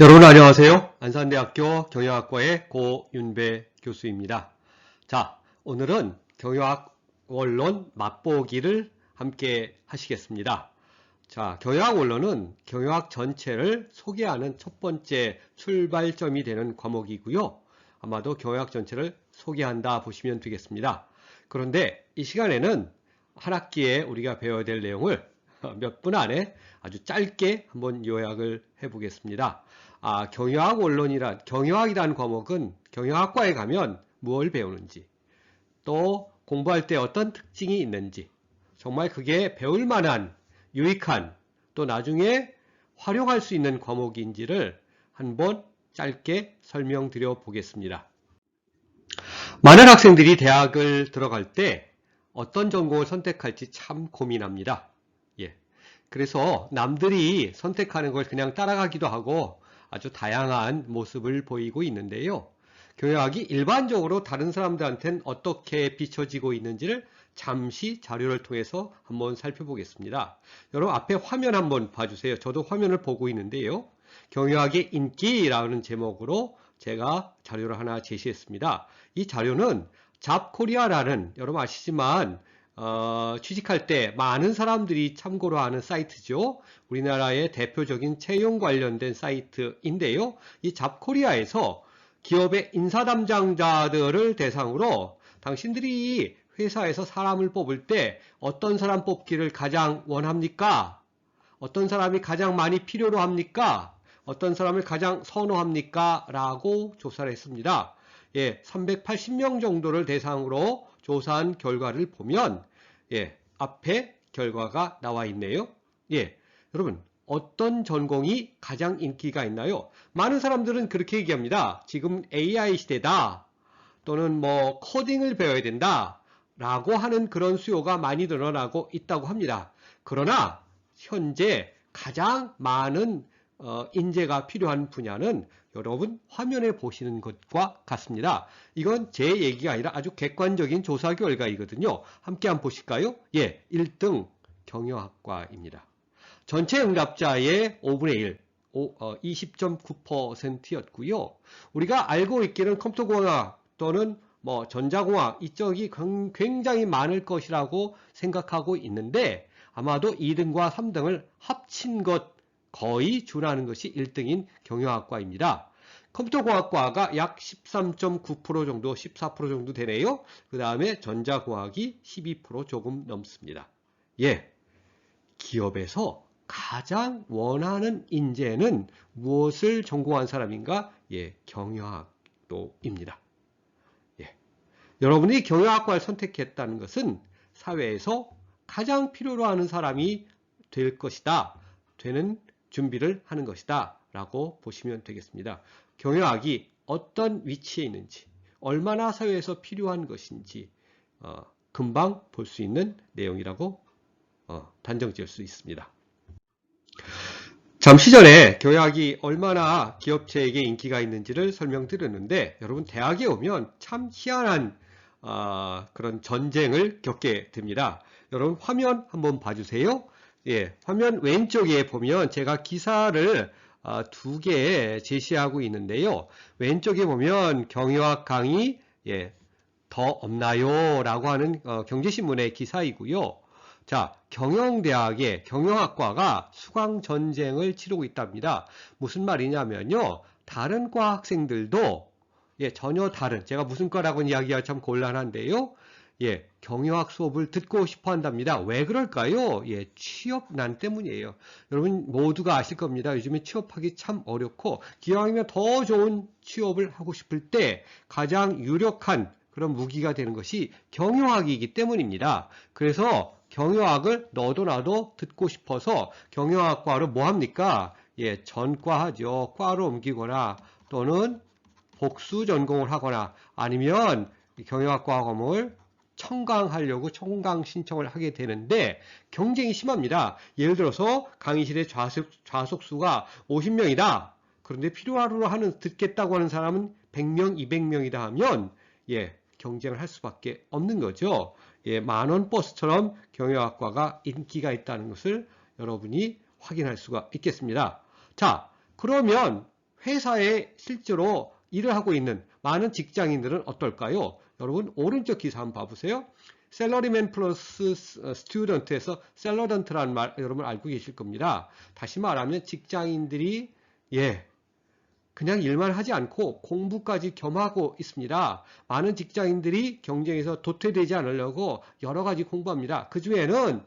여러분 안녕하세요. 안산대학교 경영학과의 고윤배 교수입니다. 자, 오늘은 경영학 원론 맛보기를 함께 하시겠습니다. 자, 경영학 원론은 경영학 전체를 소개하는 첫 번째 출발점이 되는 과목이고요. 아마도 경영학 전체를 소개한다 보시면 되겠습니다. 그런데 이 시간에는 한 학기에 우리가 배워야 될 내용을 몇 분 안에 아주 짧게 한번 요약을 해보겠습니다. 경영학이라는 과목은 경영학과에 가면 무엇을 배우는지, 또 공부할 때 어떤 특징이 있는지, 정말 그게 배울 만한, 유익한, 또 나중에 활용할 수 있는 과목인지를 한번 짧게 설명드려 보겠습니다. 많은 학생들이 대학을 들어갈 때 어떤 전공을 선택할지 참 고민합니다. 그래서 남들이 선택하는 걸 그냥 따라가기도 하고 아주 다양한 모습을 보이고 있는데요. 경영학이 일반적으로 다른 사람들한테는 어떻게 비춰지고 있는지를 잠시 자료를 통해서 한번 살펴보겠습니다. 여러분 앞에 화면 한번 봐주세요. 저도 화면을 보고 있는데요. 경영학의 인기라는 제목으로 제가 자료를 하나 제시했습니다. 이 자료는 잡코리아라는, 여러분 아시지만 취직할 때 많은 사람들이 참고로 하는 사이트죠. 우리나라의 대표적인 채용 관련된 사이트인데요. 이 잡코리아에서 기업의 인사 담당자들을 대상으로 당신들이 회사에서 사람을 뽑을 때 어떤 사람 뽑기를 가장 원합니까? 어떤 사람이 가장 많이 필요로 합니까? 어떤 사람을 가장 선호합니까? 라고 조사를 했습니다. 380명 정도를 대상으로 조사한 결과를 보면 앞에 결과가 나와 있네요. 여러분 어떤 전공이 가장 인기가 있나요? 많은 사람들은 그렇게 얘기합니다. 지금 AI 시대다, 또는 뭐 코딩을 배워야 된다 라고 하는 그런 수요가 많이 늘어나고 있다고 합니다. 그러나 현재 가장 많은 인재가 필요한 분야는 여러분 화면에 보시는 것과 같습니다. 이건 제 얘기가 아니라 아주 객관적인 조사 결과이거든요. 함께 한번 보실까요? 1등 경영학과입니다. 전체 응답자의 5분의 1, 20.9%였고요. 우리가 알고 있기는 컴퓨터공학 또는 뭐 전자공학 이쪽이 굉장히 많을 것이라고 생각하고 있는데, 아마도 2등과 3등을 합친 것 거의 준하는 것이 1등인 경영학과입니다. 컴퓨터공학과가 약 13.9% 정도, 14% 정도 되네요. 그 다음에 전자공학이 12% 조금 넘습니다. 기업에서 가장 원하는 인재는 무엇을 전공한 사람인가? 경영학도입니다. 여러분이 경영학과를 선택했다는 것은 사회에서 가장 필요로 하는 사람이 될 것이다, 되는 준비를 하는 것이다 라고 보시면 되겠습니다. 경영학이 어떤 위치에 있는지, 얼마나 사회에서 필요한 것인지 금방 볼 수 있는 내용이라고 단정 지을 수 있습니다. 잠시 전에 경영학이 얼마나 기업체에게 인기가 있는지를 설명드렸는데, 여러분 대학에 오면 참 희한한 그런 전쟁을 겪게 됩니다. 여러분 화면 한번 봐주세요. 화면 왼쪽에 보면 제가 기사를 2개 제시하고 있는데요. 왼쪽에 보면 경영학 강의 더 없나요? 라고 하는 경제신문의 기사이고요. 자, 경영대학의 경영학과가 수강전쟁을 치르고 있답니다. 무슨 말이냐면요, 다른 과 학생들도 전혀 다른, 제가 무슨 과라고 이야기하기 참 곤란한데요, 경영학 수업을 듣고 싶어 한답니다. 왜 그럴까요? 취업난 때문이에요. 여러분 모두가 아실 겁니다. 요즘에 취업하기 참 어렵고, 기왕이면 더 좋은 취업을 하고 싶을 때 가장 유력한 그런 무기가 되는 것이 경영학이기 때문입니다. 그래서 경영학을 너도 나도 듣고 싶어서 경영학과로 뭐 합니까? 전과하죠. 과로 옮기거나 또는 복수 전공을 하거나, 아니면 경영학과 과목을 청강하려고 청강 신청을 하게 되는데 경쟁이 심합니다. 예를 들어서 강의실에 좌석수가 50명이다. 그런데 필요하로 듣겠다고 하는 사람은 100명, 200명이다 하면 경쟁을 할 수밖에 없는 거죠. 만원 버스처럼 경영학과가 인기가 있다는 것을 여러분이 확인할 수가 있겠습니다. 자, 그러면 회사에 실제로 일을 하고 있는 많은 직장인들은 어떨까요? 여러분 오른쪽 기사 한번 봐보세요. 셀러리맨 플러스 스튜던트에서 셀러던트라는 말 여러분 알고 계실 겁니다. 다시 말하면 직장인들이 그냥 일만 하지 않고 공부까지 겸하고 있습니다. 많은 직장인들이 경쟁에서 도태되지 않으려고 여러 가지 공부합니다. 그 중에는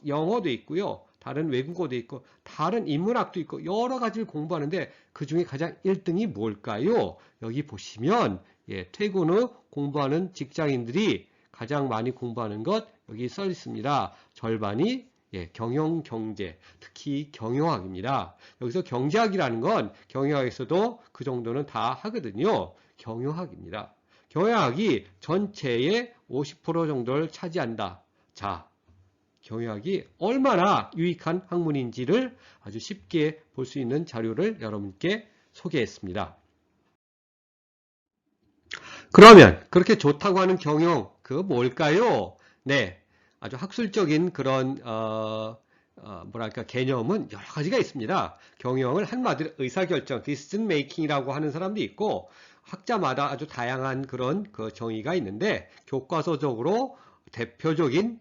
영어도 있고요. 다른 외국어도 있고 다른 인문학도 있고 여러 가지를 공부하는데 그 중에 가장 1등이 뭘까요? 여기 보시면 퇴근 후 공부하는 직장인들이 가장 많이 공부하는 것 여기 써 있습니다. 절반이 경영, 경제, 특히 경영학입니다. 여기서 경제학이라는 건 경영학에서도 그 정도는 다 하거든요. 경영학입니다. 경영학이 전체의 50% 정도를 차지한다. 자, 경영학이 얼마나 유익한 학문인지를 아주 쉽게 볼 수 있는 자료를 여러분께 소개했습니다. 그러면 그렇게 좋다고 하는 경영, 그거 뭘까요? 네, 아주 학술적인 그런 뭐랄까 개념은 여러 가지가 있습니다. 경영을 한마디로 의사결정, decision making이라고 하는 사람도 있고 학자마다 아주 다양한 그런 그 정의가 있는데 교과서적으로 대표적인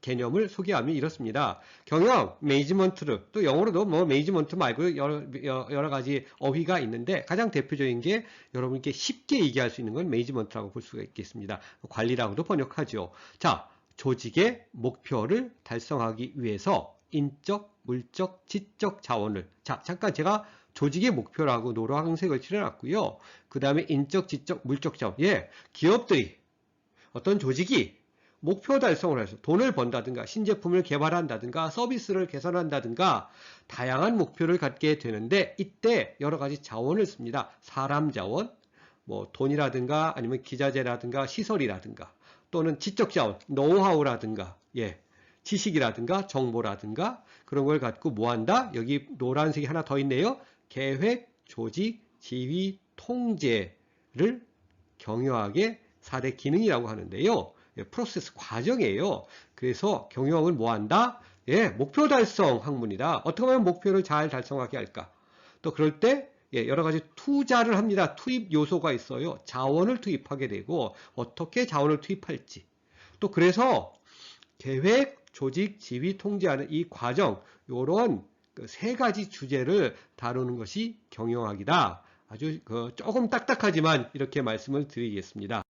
개념을 소개하면 이렇습니다. 경영, 매니지먼트를 또 영어로도 뭐 매니지먼트 말고 여러 가지 어휘가 있는데 가장 대표적인 게 여러분께 쉽게 얘기할 수 있는 건 매니지먼트라고 볼 수가 있겠습니다. 관리라고도 번역하죠. 자, 조직의 목표를 달성하기 위해서 인적, 물적, 지적 자원을 잠깐 제가 조직의 목표라고 노란색을 칠해놨고요. 그 다음에 인적, 지적, 물적 자원. 기업들이 어떤 조직이 목표 달성을 해서 돈을 번다든가 신제품을 개발한다든가 서비스를 개선한다든가 다양한 목표를 갖게 되는데 이때 여러 가지 자원을 씁니다. 사람 자원, 뭐 돈이라든가 아니면 기자재라든가 시설이라든가 또는 지적 자원, 노하우라든가 지식이라든가 정보라든가 그런 걸 갖고 뭐 한다? 여기 노란색이 하나 더 있네요. 계획, 조직, 지휘, 통제를 경영학의 4대 기능이라고 하는데요. 프로세스 과정이에요. 그래서 경영은 뭐 한다? 목표 달성 학문이다. 어떻게 하면 목표를 잘 달성하게 할까? 또 그럴 때 여러 가지 투자를 합니다. 투입 요소가 있어요. 자원을 투입하게 되고 어떻게 자원을 투입할지. 또 그래서 계획, 조직, 지휘, 통제하는 이 과정 이런 세 가지 주제를 다루는 것이 경영학이다. 아주 조금 딱딱하지만 이렇게 말씀을 드리겠습니다.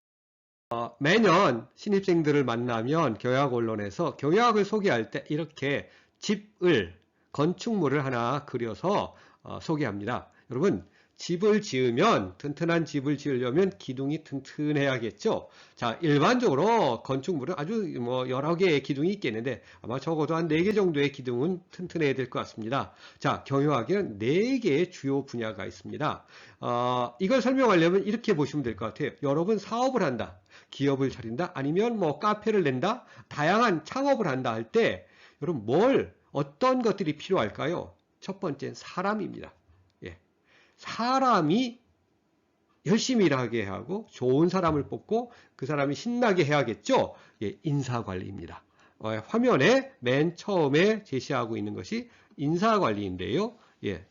매년 신입생들을 만나면 경영학 언론에서 경영학을 소개할 때 이렇게 집을, 건축물을 하나 그려서 소개합니다. 여러분, 집을 지으면, 튼튼한 집을 지으려면 기둥이 튼튼해야겠죠? 자, 일반적으로 건축물은 아주 여러 개의 기둥이 있겠는데 아마 적어도 한 4개 정도의 기둥은 튼튼해야 될 것 같습니다. 자, 경영학에는 4개의 주요 분야가 있습니다. 이걸 설명하려면 이렇게 보시면 될 것 같아요. 여러분 사업을 한다, 기업을 차린다, 아니면 뭐 카페를 낸다, 다양한 창업을 한다 할 때 여러분 어떤 것들이 필요할까요? 첫 번째는 사람입니다. 사람이 열심히 일하게 하고 좋은 사람을 뽑고 그 사람이 신나게 해야겠죠? 인사관리입니다. 화면에 맨 처음에 제시하고 있는 것이 인사관리인데요.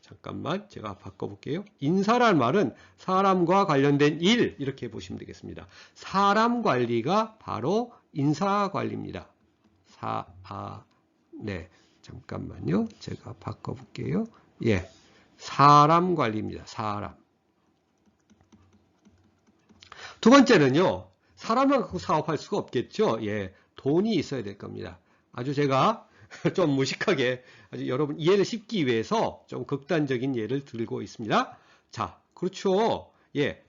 잠깐만 제가 바꿔볼게요. 인사란 말은 사람과 관련된 일 이렇게 보시면 되겠습니다. 사람 관리가 바로 인사관리입니다. 잠깐만요. 제가 바꿔볼게요. 사람 관리입니다. 사람. 두 번째는요. 사람만 갖고 사업할 수가 없겠죠. 돈이 있어야 될 겁니다. 아주 제가 좀 무식하게 아주 여러분 이해를 쉽기 위해서 좀 극단적인 예를 들고 있습니다. 자, 그렇죠.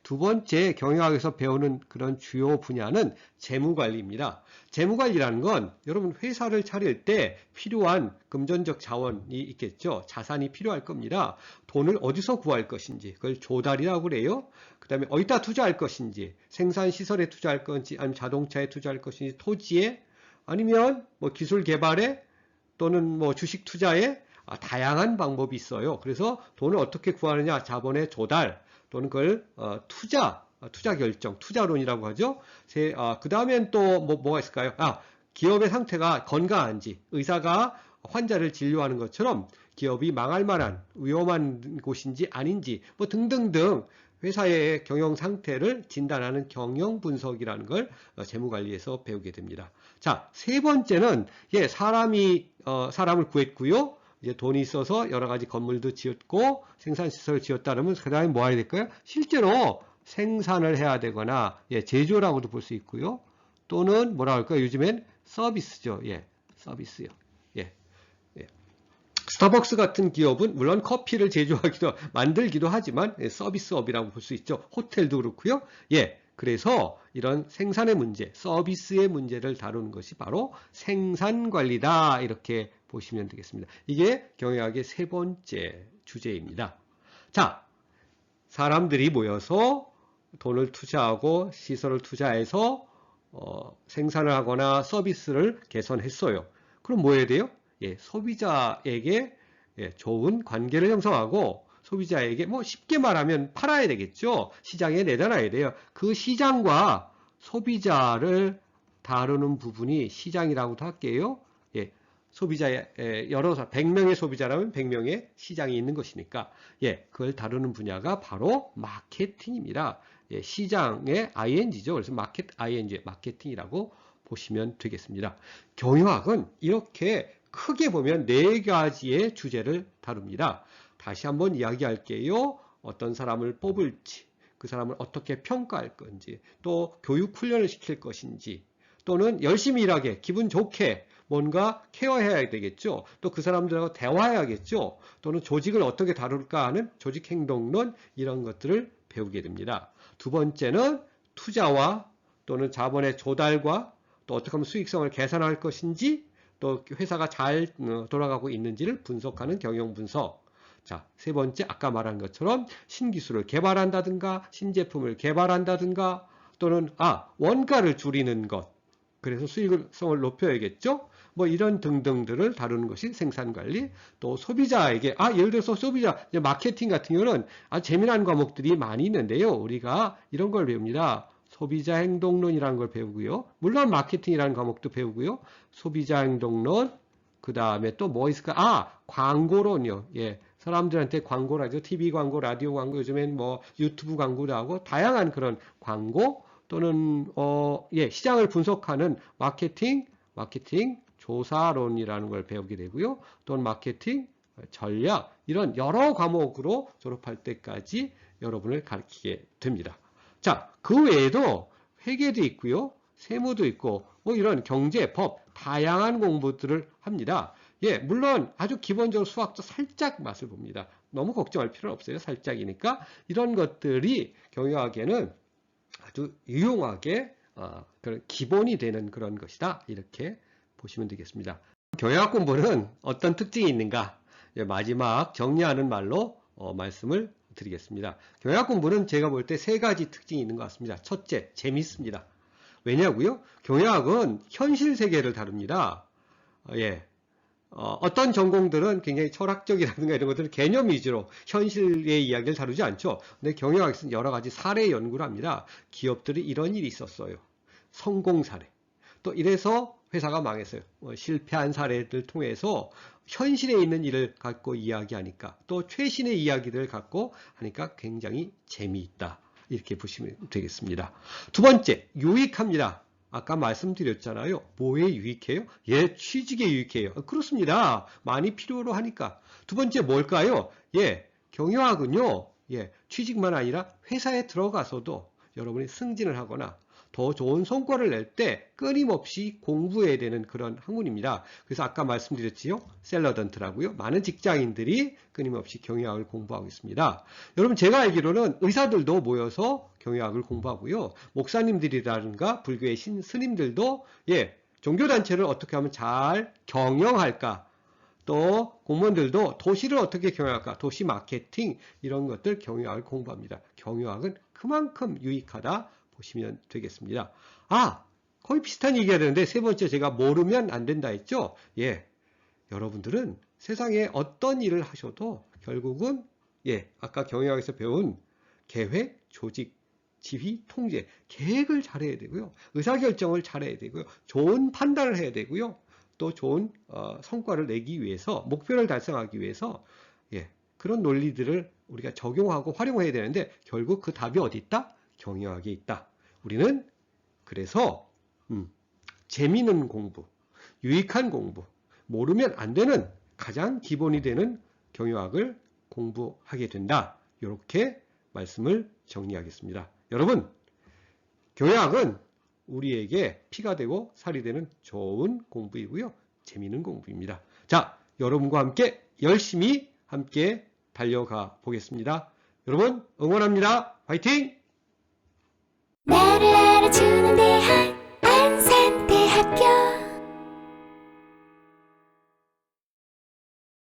두 번째 경영학에서 배우는 그런 주요 분야는 재무관리입니다. 재무관리라는 건 여러분 회사를 차릴 때 필요한 금전적 자원이 있겠죠. 자산이 필요할 겁니다. 돈을 어디서 구할 것인지 그걸 조달이라고 그래요. 그 다음에 어디다 투자할 것인지 생산시설에 투자할 건지 아니면 자동차에 투자할 것인지 토지에 아니면 뭐 기술 개발에 또는 뭐 주식 투자에 다양한 방법이 있어요. 그래서 돈을 어떻게 구하느냐 자본의 조달 또는 그걸 투자 결정, 투자론이라고 하죠. 그 다음엔 또 뭐가 있을까요? 기업의 상태가 건강한지, 의사가 환자를 진료하는 것처럼 기업이 망할 만한 위험한 곳인지 아닌지 뭐 등등등 회사의 경영 상태를 진단하는 경영 분석이라는 걸 재무관리에서 배우게 됩니다. 자, 세 번째는 사람을 구했고요. 이제 돈이 있어서 여러 가지 건물도 지었고 생산시설을 지었다 그러면 그 다음에 뭐 해야 될까요? 실제로 생산을 해야 되거나 제조라고도 볼 수 있고요. 또는 뭐라 할까요? 요즘엔 서비스죠. 서비스요. 스타벅스 같은 기업은 물론 커피를 제조하기도 만들기도 하지만 서비스업이라고 볼 수 있죠. 호텔도 그렇고요. 그래서 이런 생산의 문제, 서비스의 문제를 다루는 것이 바로 생산관리다 이렇게 보시면 되겠습니다. 이게 경영학의 세 번째 주제입니다. 자, 사람들이 모여서 돈을 투자하고 시설을 투자해서 생산을 하거나 서비스를 개선했어요. 그럼 뭐 해야 돼요? 소비자에게 좋은 관계를 형성하고 소비자에게 뭐 쉽게 말하면 팔아야 되겠죠. 시장에 내놔야 돼요. 그 시장과 소비자를 다루는 부분이 시장이라고도 할게요. 소비자의 100명의 소비자라면 100명의 시장이 있는 것이니까 그걸 다루는 분야가 바로 마케팅입니다. 시장의 ing죠. 그래서 마케팅이라고 보시면 되겠습니다. 경영학은 이렇게 크게 보면 4가지의 주제를 다룹니다. 다시 한번 이야기할게요. 어떤 사람을 뽑을지, 그 사람을 어떻게 평가할 건지, 또 교육 훈련을 시킬 것인지, 또는 열심히 일하게, 기분 좋게 뭔가 케어해야 되겠죠. 또 그 사람들하고 대화해야겠죠. 또는 조직을 어떻게 다룰까 하는 조직 행동론 이런 것들을 배우게 됩니다. 두 번째는 투자와 또는 자본의 조달과 또 어떻게 하면 수익성을 개선할 것인지 또 회사가 잘 돌아가고 있는지를 분석하는 경영 분석. 자, 세 번째 아까 말한 것처럼 신기술을 개발한다든가 신제품을 개발한다든가 또는 원가를 줄이는 것. 그래서 수익성을 높여야겠죠. 뭐 이런 등등들을 다루는 것이 생산관리. 또 소비자에게 예를 들어서 소비자 마케팅 같은 경우는 재미난 과목들이 많이 있는데요. 우리가 이런 걸 배웁니다. 소비자 행동론이라는 걸 배우고요. 물론 마케팅이라는 과목도 배우고요. 소비자 행동론, 그 다음에 또 뭐 있을까? 광고론이요. 사람들한테 광고를 하죠. TV 광고, 라디오 광고, 요즘엔 뭐 유튜브 광고도 하고 다양한 그런 광고 또는 시장을 분석하는 마케팅 조사론이라는 걸 배우게 되고요. 또는 마케팅 전략 이런 여러 과목으로 졸업할 때까지 여러분을 가르치게 됩니다. 자, 그 외에도 회계도 있고요. 세무도 있고 뭐 이런 경제, 법 다양한 공부들을 합니다. 물론 아주 기본적으로 수학도 살짝 맛을 봅니다. 너무 걱정할 필요는 없어요. 살짝이니까 이런 것들이 경영학에는 아주 유용하게 그런 기본이 되는 그런 것이다. 이렇게 보시면 되겠습니다. 경영학 공부는 어떤 특징이 있는가? 마지막 정리하는 말로 말씀을 드리겠습니다. 경영학 공부는 제가 볼 때 3가지 특징이 있는 것 같습니다. 첫째, 재밌습니다. 왜냐고요? 경영학은 현실 세계를 다룹니다. 어떤 전공들은 굉장히 철학적이라든가 이런 것들은 개념 위주로 현실의 이야기를 다루지 않죠. 근데 경영학에서는 여러 가지 사례 연구를 합니다. 기업들이 이런 일이 있었어요. 성공 사례. 또 이래서 회사가 망했어요. 실패한 사례를 통해서 현실에 있는 일을 갖고 이야기하니까 또 최신의 이야기들을 갖고 하니까 굉장히 재미있다. 이렇게 보시면 되겠습니다. 두 번째, 유익합니다. 아까 말씀드렸잖아요. 뭐에 유익해요? 취직에 유익해요. 그렇습니다. 많이 필요로 하니까. 두 번째 뭘까요? 경영학은요. 취직만 아니라 회사에 들어가서도 여러분이 승진을 하거나 더 좋은 성과를 낼 때 끊임없이 공부해야 되는 그런 학문입니다. 그래서 아까 말씀드렸지요. 셀러던트라고요. 많은 직장인들이 끊임없이 경영학을 공부하고 있습니다. 여러분 제가 알기로는 의사들도 모여서 경영학을 공부하고요. 목사님들이라든가 불교의 스님들도 종교단체를 어떻게 하면 잘 경영할까? 또 공무원들도 도시를 어떻게 경영할까? 도시 마케팅 이런 것들 경영학을 공부합니다. 경영학은 그만큼 유익하다. 보시면 되겠습니다. 거의 비슷한 얘기가 되는데 세 번째 제가 모르면 안 된다 했죠? 여러분들은 세상에 어떤 일을 하셔도 결국은 아까 경영학에서 배운 계획, 조직, 지휘, 통제, 계획을 잘해야 되고요. 의사결정을 잘해야 되고요. 좋은 판단을 해야 되고요. 또 좋은 성과를 내기 위해서, 목표를 달성하기 위해서 그런 논리들을 우리가 적용하고 활용해야 되는데, 결국 그 답이 어디 있다? 경영학에 있다. 우리는 그래서 재미있는 공부, 유익한 공부, 모르면 안 되는 가장 기본이 되는 경영학을 공부하게 된다. 이렇게 말씀을 정리하겠습니다. 여러분, 경영학은 우리에게 피가 되고 살이 되는 좋은 공부이고요. 재미있는 공부입니다. 자, 여러분과 함께 열심히 함께 달려가 보겠습니다. 여러분 응원합니다. 화이팅! 나를 알아주는 대학